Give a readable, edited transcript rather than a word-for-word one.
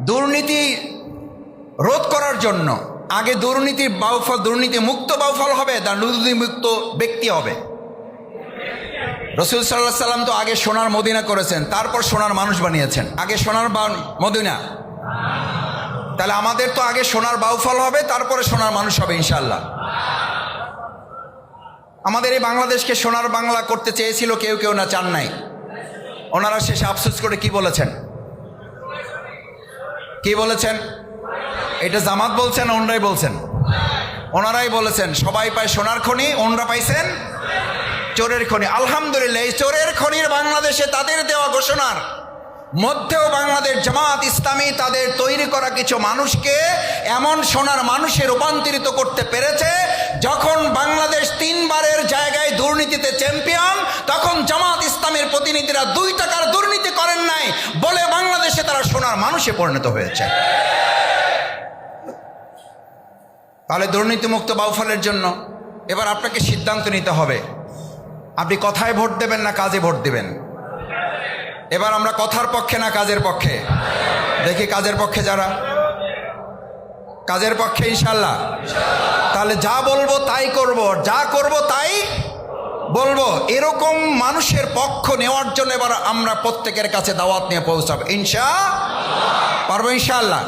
দুর্নীতি রোধ করার জন্য আগে দুর্নীতির বাউফল, দুর্নীতি মুক্ত বাউফল হবে না দুর্নীতি মুক্ত ব্যক্তি হবে? রাসূল সাল্লাল্লাহু আলাইহি সাল্লাম তো আগে সোনার মদিনা করেছেন, তারপর সোনার মানুষ বানিয়েছেন। আগে সোনার মদিনা, তাহলে আমাদের তো আগে সোনার বাউফল হবে, তারপরে সোনার মানুষ হবে ইনশাআল্লাহ। আমাদের এই বাংলাদেশকে সোনার বাংলা করতে চেয়েছিল কেউ কেউ, না চান নাই? ওনারা শেষে আফসোস করে কি বলেছেন? কি বলেছেন? এটা জামাত বলছেন, ওনারাই বলছেন? ওনারাই বলেছেন সবাই পায় সোনার খনি, ওনারা পাইছেন চোরের খনি। আলহামদুলিল্লাহ, এই চোরের খনির বাংলাদেশে তাদের দেওয়া ঘোষণার মধ্যেও বাংলাদেশ জামাত ইসলামী তাদের তৈরি করা কিছু মানুষকে এমন সোনার মানুষে রূপান্তরিত করতে পেরেছে, যখন বাংলাদেশ 3 বারের জায়গায় দুর্নীতিতে চ্যাম্পিয়ন, তখন জামাত ইসলামের প্রতিনিধিরা 2 টাকার দুর্নীতি করেন নাই বলে বাংলাদেশে তারা সোনার মানুষে পরিণত হয়েছে। তাহলে দুর্নীতিমুক্ত বাউফলের জন্য এবার আপনাকে সিদ্ধান্ত নিতে হবে, আপনি কথায় ভোট দেবেন না কাজে ভোট দেবেন। এবার আমরা কথার পক্ষে না কাজের পক্ষে? দেখি কাজের পক্ষে যারা, কাজের পক্ষে ইনশাল্লাহ। তাহলে যা বলবো তাই করব, যা করব তাই বলবো, এরকম মানুষের পক্ষ নেওয়ার জন্য এবার আমরা প্রত্যেকের কাছে দাওয়াত নিয়ে পৌঁছাবো ইনশাআল্লাহ। পারবো ইনশাআল্লাহ।